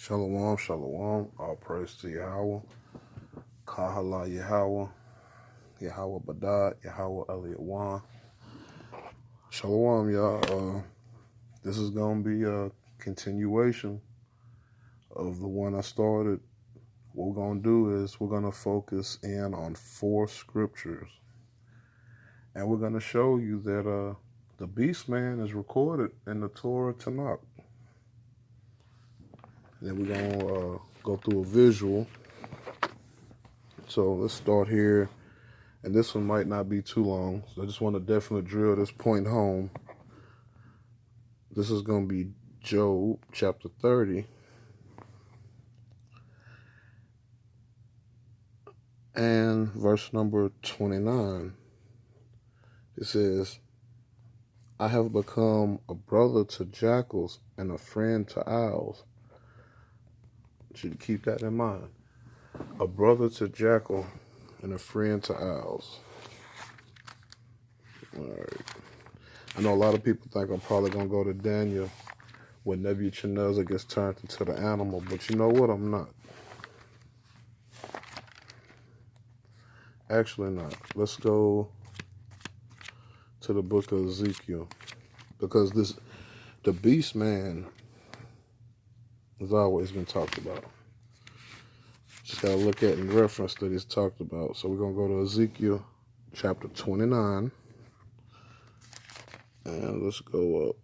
Shalom, shalom, all praise to Yahweh, Kahala Yahweh, Yahweh Badad, Yahweh Elliot. Shalom, y'all. This is going to be a continuation of the one I started. What we're going to do is we're going to focus in on 4 scriptures. And we're going to show you that the Beastman is recorded in the Torah Tanakh. Then we're going to go through a visual. So let's start here. And this one might not be too long. So I just want to definitely drill this point home. This is going to be Job chapter 30. And verse number 29. It says, I have become a brother to jackals and a friend to owls. You should keep that in mind. A brother to jackal and a friend to owls. All right. I know a lot of people think I'm probably going to go to Daniel when Nebuchadnezzar gets turned into the animal, but you know what? I'm not. Actually not. Let's go to the book of Ezekiel, because the beast man has always been talked about. Just got to look at in reference that he's talked about. So we're going to go to Ezekiel chapter 29. And let's go up.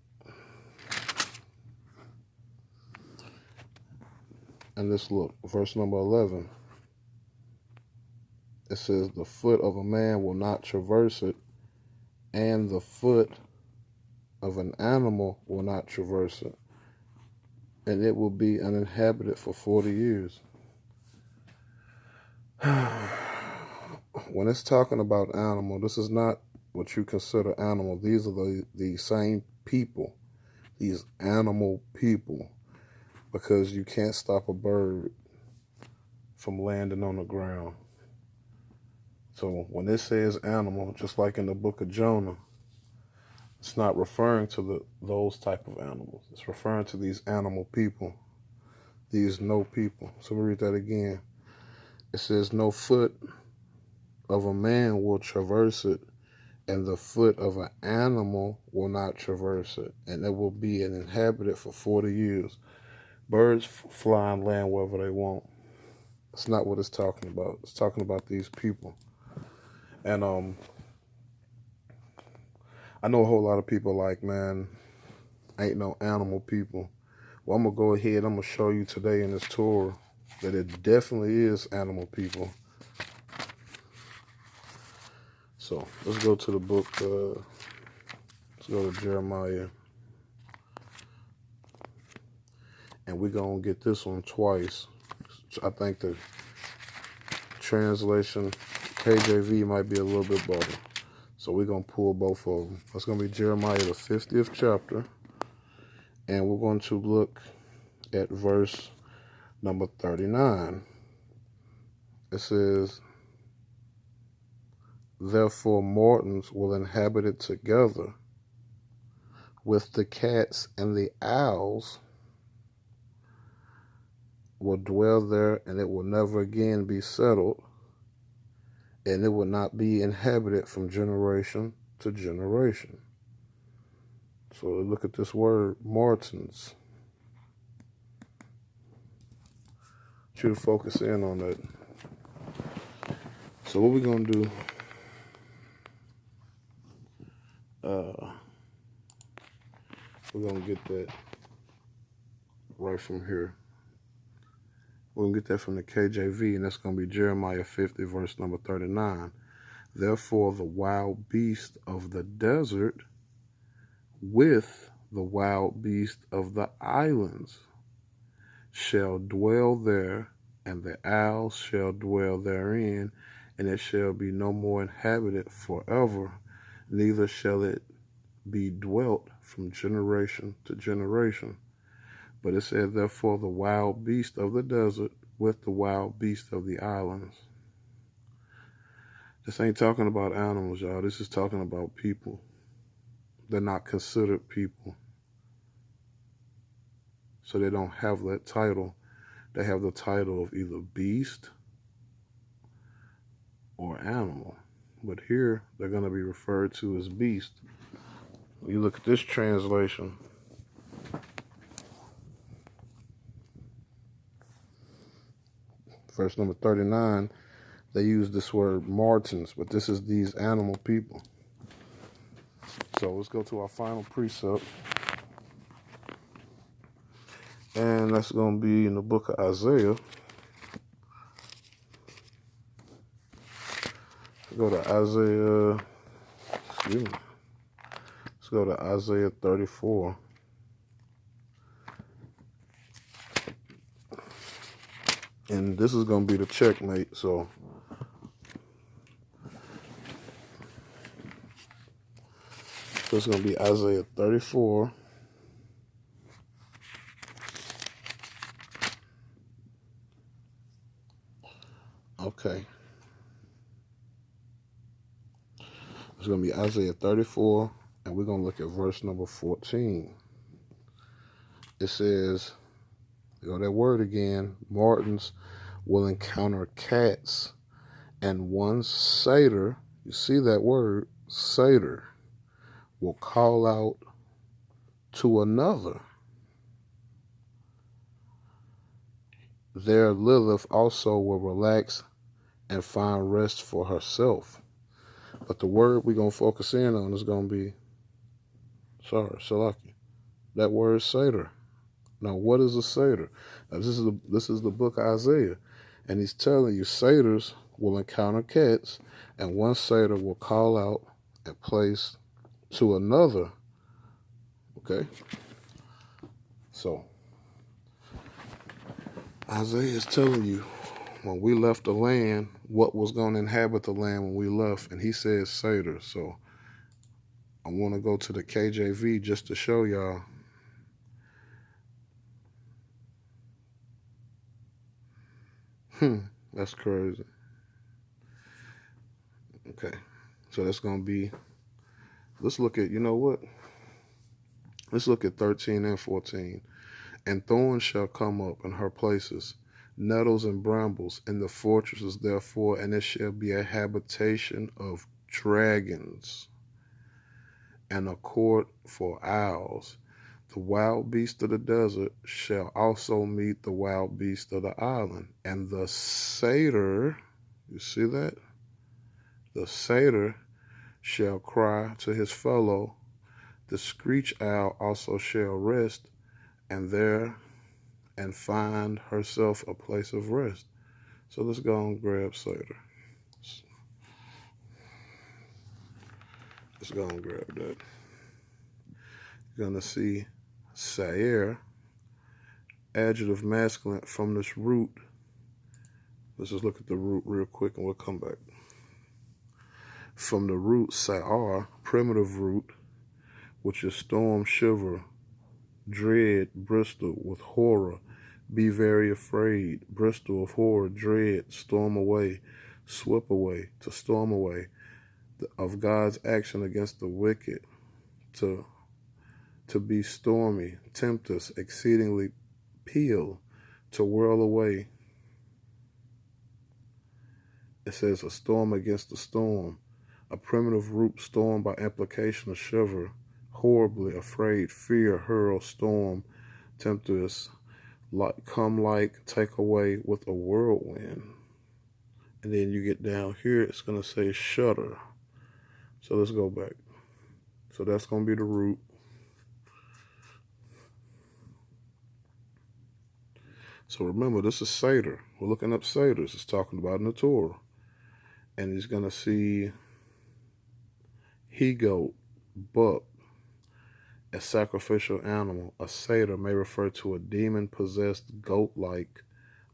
And let's look. Verse number 11. It says, the foot of a man will not traverse it, and the foot of an animal will not traverse it, and it will be uninhabited for 40 years. When it's talking about animal, this is not what you consider animal. These are the same people, these animal people, because you can't stop a bird from landing on the ground. So when it says animal, just like in the book of Jonah, it's not referring to those type of animals. It's referring to these animal people, these no people. So we read that again. It says, no foot of a man will traverse it, and the foot of an animal will not traverse it, and it will be uninhabited for 40 years. Birds fly and land wherever they want. It's not what it's talking about. It's talking about these people. And I know a whole lot of people like, man, ain't no animal people. Well, I'm going to go ahead. I'm going to show you today in this Torah that it definitely is animal people. So let's go to the book. Let's go to Jeremiah. And we're going to get this one twice. I think the translation, KJV, might be a little bit better. So we're going to pull both of them. That's going to be Jeremiah, the 50th chapter. And we're going to look at verse number 39. It says, therefore mortals will inhabit it together with the cats, and the owls will dwell there, and it will never again be settled, and it will not be inhabited from generation to generation. So look at this word, mortals. I want you to focus in on that. So what we're going to do, we're going to get that right from here. We're going to get that from the KJV, and that's going to be Jeremiah 50, verse number 39. Therefore, the wild beast of the desert with the wild beast of the islands shall dwell there, and the owls shall dwell therein, and it shall be no more inhabited forever, neither shall it be dwelt from generation to generation. But it said, therefore, the wild beast of the desert with the wild beast of the islands. This ain't talking about animals, y'all. This is talking about people. They're not considered people. So they don't have that title they have the title of either beast or animal. But here, they're going to be referred to as beast. When you look at this translation, verse number 39, they use this word martins, but this is these animal people. So let's go to our final precept. And that's going to be in the book of Isaiah. Go to Isaiah, excuse me. Let's go to Isaiah 34. And this is going to be the checkmate, so it's going to be Isaiah 34. Okay. It's going to be Isaiah 34, and we're going to look at verse number 14. It says, you know that word again, martins will encounter cats, and one satyr, you see that word, satyr, will call out to another. There Lilith also will relax and find rest for herself. But the word we're going to focus in on is going to be, Salaki. That word satyr. Now, what is a satyr? Now, this is the book of Isaiah. And he's telling you satyrs will encounter cats, and one satyr will call out and place to another. Okay? So, Isaiah is telling you, when we left the land, what was going to inhabit the land when we left, and he says satyr. So I want to go to the KJV just to show y'all. That's crazy. Okay, so that's going to be, let's look at, you know what? Let's look at 13 and 14. And thorns shall come up in her places, nettles and brambles in the fortresses therefore, and it shall be a habitation of dragons and a court for owls. The wild beast of the desert shall also meet the wild beast of the island. And the satyr, you see that? The satyr shall cry to his fellow. The screech owl also shall rest, and there and find herself a place of rest. So let's go and grab satyr. Let's go and grab that. You're going to see sair, adjective masculine from this root. Let's just look at the root real quick and we'll come back. From the root saar, primitive root, which is storm, shiver, dread, bristle with horror, be very afraid, bristle of horror, dread, storm away, sweep away, to storm away, of God's action against the wicked, to be stormy, tempt us, exceedingly peel, to whirl away. It says a storm against a storm, a primitive root, storm by implication, a shiver, horribly afraid, fear, hurl, storm, tempt us, like, come like, take away with a whirlwind. And then you get down here, it's going to say shudder. So let's go back. So that's going to be the root. So remember, this is satyr. We're looking up satyrs. It's talking about in the Torah. And he's going to see he-goat, buck, a sacrificial animal. A satyr may refer to a demon-possessed goat like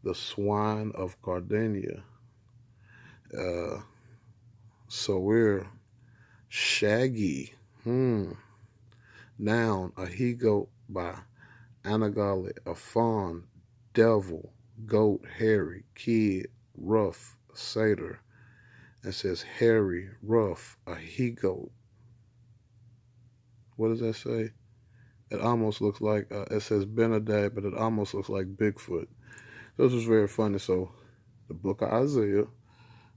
the swine of Gardenia. So we're shaggy. Noun, a he-goat by anagali, a fawn, devil, goat, hairy, kid, rough, satyr. It says hairy, rough, a he-goat. What does that say? It almost looks like, it says Benadad, but it almost looks like Bigfoot. This was very funny. So the book of Isaiah,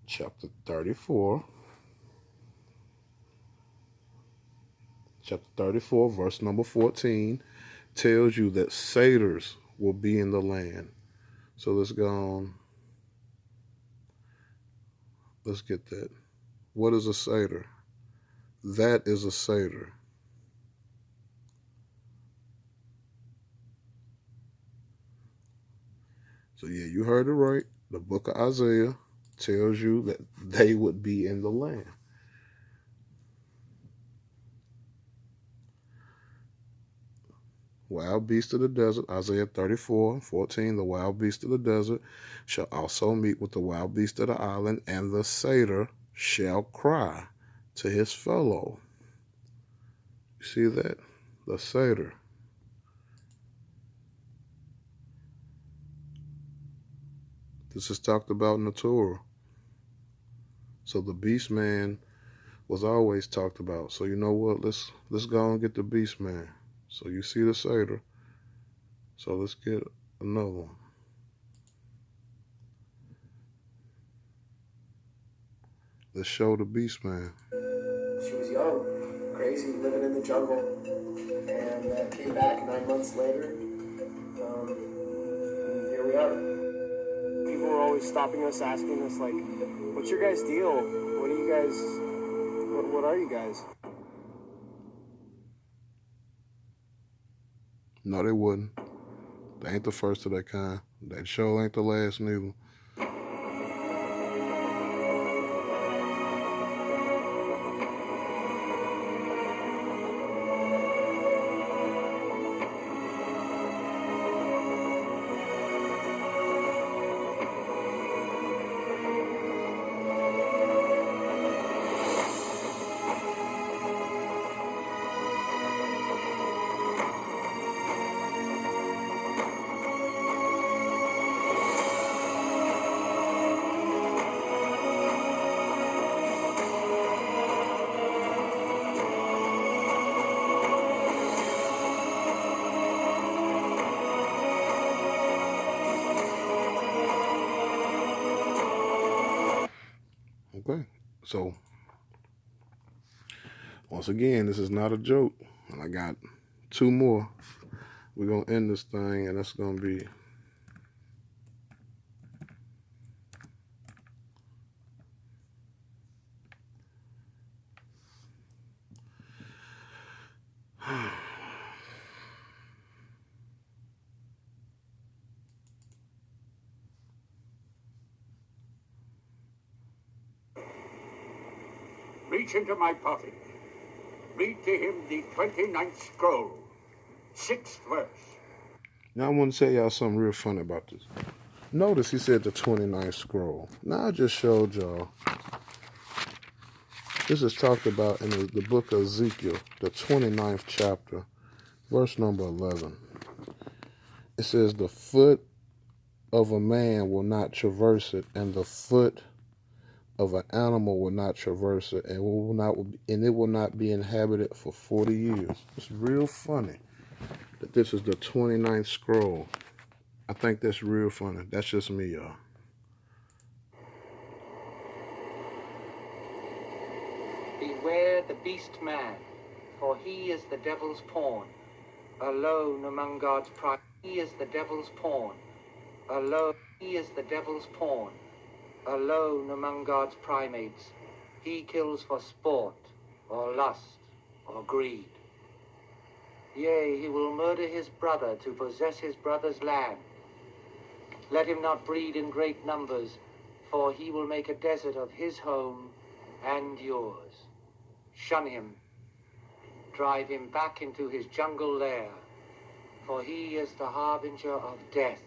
chapter 34, verse number 14, tells you that satyrs will be in the land. So let's go on. Let's get that. What is a satyr? That is a satyr. So yeah, you heard it right. The book of Isaiah tells you that they would be in the land. Wild beasts of the desert, Isaiah 34:14, the wild beast of the desert shall also meet with the wild beast of the island, and the satyr shall cry to his fellow. You see that? The satyr. This is talked about in the Torah. So the Beastman was always talked about. So you know what? Let's go and get the Beastman. So you see the satyr. So let's get another one. Let's show the Beastman. She was young, crazy, living in the jungle, and came back 9 months later. And here we are. People were always stopping us, asking us, like, what's your guys' deal? What are you guys, what are you guys? No, they wouldn't. They ain't the first of that kind. That show ain't the last neither. Okay, so once again, this is not a joke. And I got 2 more. We're going to end this thing, and that's going to be reach into my pocket. Read to him the 29th scroll, 6th verse. Now I want to tell y'all something real funny about this. Notice he said the 29th scroll. Now I just showed y'all. This is talked about in the book of Ezekiel, the 29th chapter, verse number 11. It says, the foot of a man will not traverse it, and the foot of an animal will not traverse it, and it will not be inhabited for 40 years. It's real funny that this is the 29th scroll. I think that's real funny. That's just me, y'all. Beware the beast man, for he is the devil's pawn, alone among God's pride. He is the devil's pawn, alone. He is the devil's pawn, alone among God's primates. He kills for sport, or lust, or greed. Yea, he will murder his brother to possess his brother's land. Let him not breed in great numbers, for he will make a desert of his home and yours. Shun him. Drive him back into his jungle lair, for he is the harbinger of death.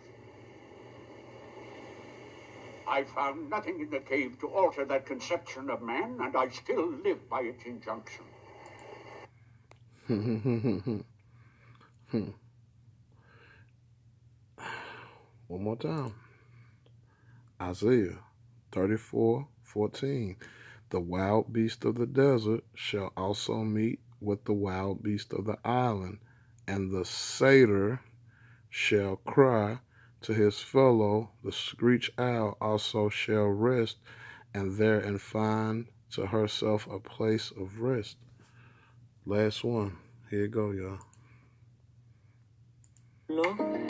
I found nothing in the cave to alter that conception of man, and I still live by its injunction. One more time. Isaiah 34:14. The wild beast of the desert shall also meet with the wild beast of the island, and the satyr shall cry to his fellow, the screech owl also shall rest, and there and find to herself a place of rest. Last one. Here you go, y'all.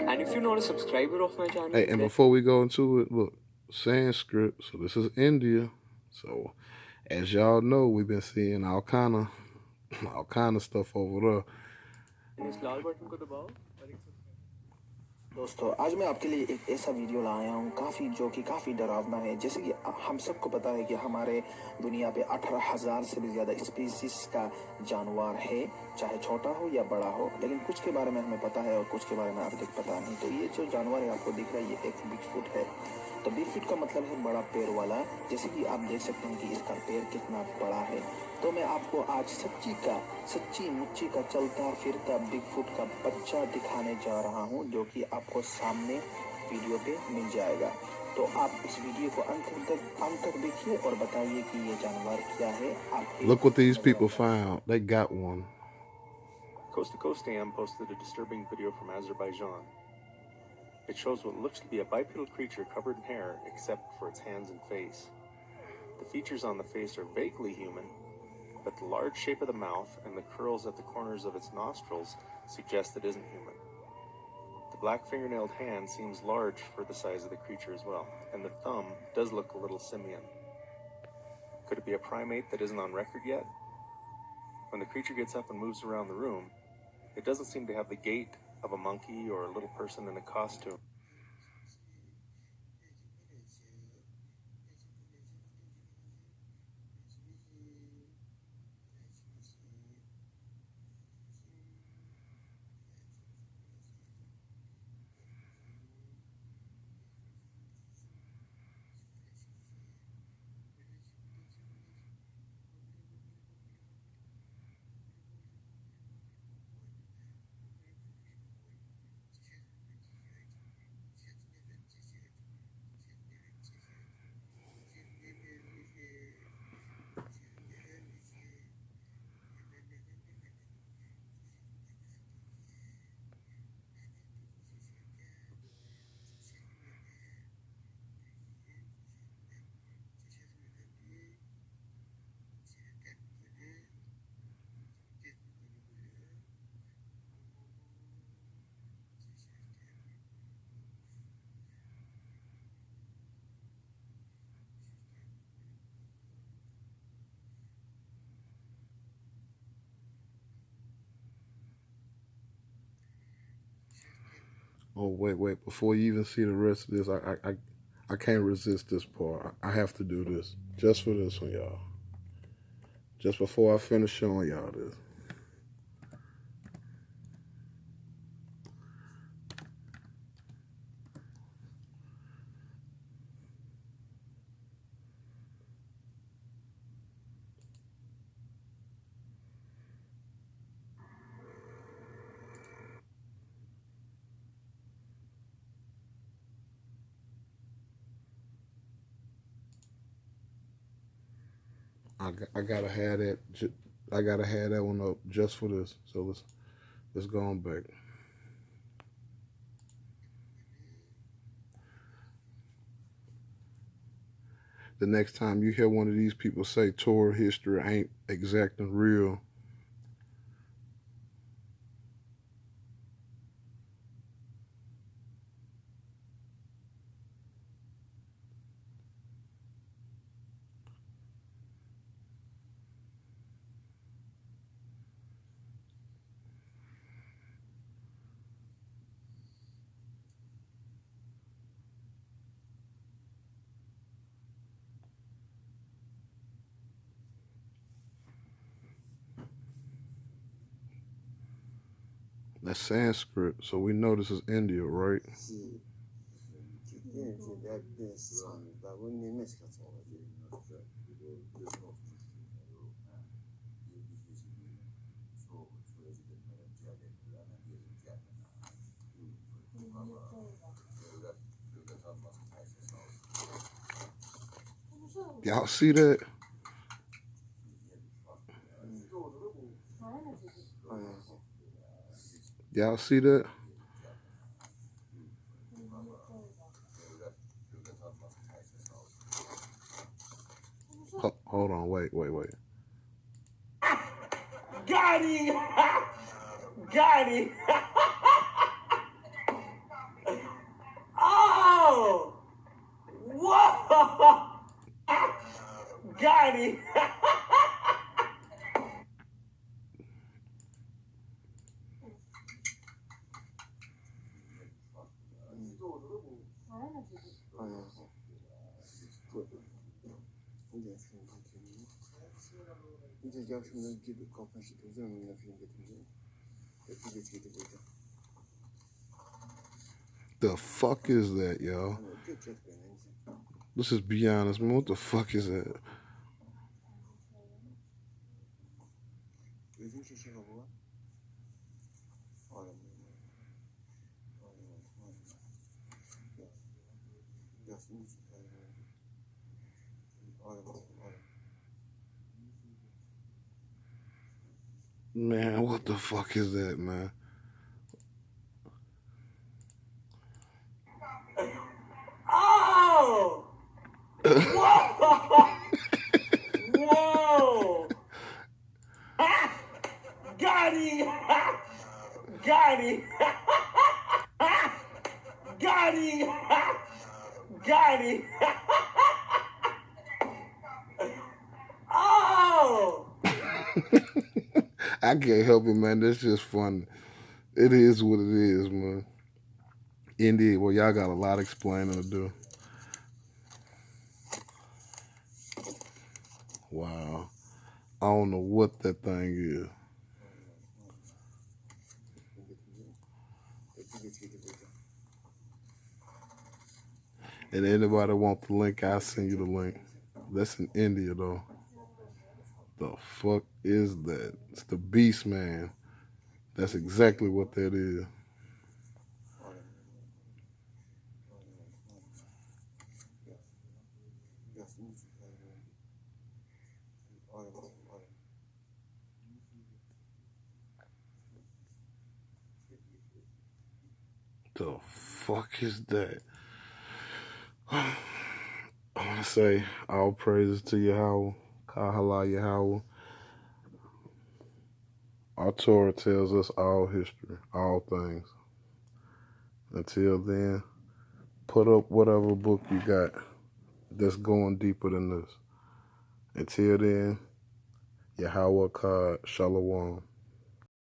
And if you're not a subscriber of my channel, hey, and before we go into it, look, Sanskrit. So this is India. So as y'all know, we've been seeing all kind of stuff over there. इस लाल button को दबाओ और एक दोस्तों, आज मैं आपके लिए एक ऐसा वीडियो लाया हूँ जो कि काफ़ी डरावना है। जैसे कि हम सबको पता है कि हमारे दुनिया पे 18,000 से भी ज़्यादा स्पीसीज का जानवर है, चाहे छोटा हो या बड़ा हो, लेकिन कुछ के बारे में हमें पता है और कुछ के बारे में अभी तक पता नहीं। तो ये जो जानवर है आपको दिख रहा है, ये एक बिगफुट है। तो बिगफुट का मतलब है बड़ा पैर वाला। जैसे कि आप देख सकते हैं कि इसका पैर कितना बड़ा है। तो मैं आपको आज सच्ची मुच्ची का चलता फिरता बिगफुट का बच्चा दिखाने जा रहा हूं, जो कि आपको सामने वीडियो पे मिल जाएगा। तो आप इस वीडियो को अंत तक देखिए और बताइए कि ये जानवर क्या है। Look what these people found. They got one. Coast to Coast AM posted a disturbing video from Azerbaijan. It shows what looks to be a bipedal creature covered in hair except for its hands and face. The features on the face are vaguely human, but the large shape of the mouth and the curls at the corners of its nostrils suggest it isn't human. The black fingernailed hand seems large for the size of the creature as well, and the thumb does look a little simian. Could it be a primate that isn't on record yet? When the creature gets up and moves around the room, it doesn't seem to have the gait of a monkey or a little person in a costume. Oh, wait. Before you even see the rest of this, I can't resist this part. I have to do this. Just for this one, y'all. Just before I finish showing y'all this. I gotta have that. I gotta have that one up just for this. So let's go on back. The next time you hear one of these people say Torah history ain't exact and real, that's Sanskrit, so we know this is India, right? Y'all see that? Y'all see that? Hold on, wait. Got him! Got him! Oh! Whoa! Got him! The fuck is that, y'all? Let's just be honest, man. What the fuck is that? Man, what the fuck is that, man? Oh! Whoa! Whoa! Got him! Got him! Got him! Got him! Oh! I can't help it, man. That's just funny. It is what it is, man. Indeed. Well, y'all got a lot of explaining to do. Wow. I don't know what that thing is. And anybody want the link, I'll send you the link. That's in India, though. The fuck is that? It's the Beastman. That's exactly what that is. The fuck is that? I want to say all praises to Yahweh, Kahala Yahweh. Our Torah tells us all history, all things. Until then, put up whatever book you got that's going deeper than this. Until then, Yahweh Kad Shalom.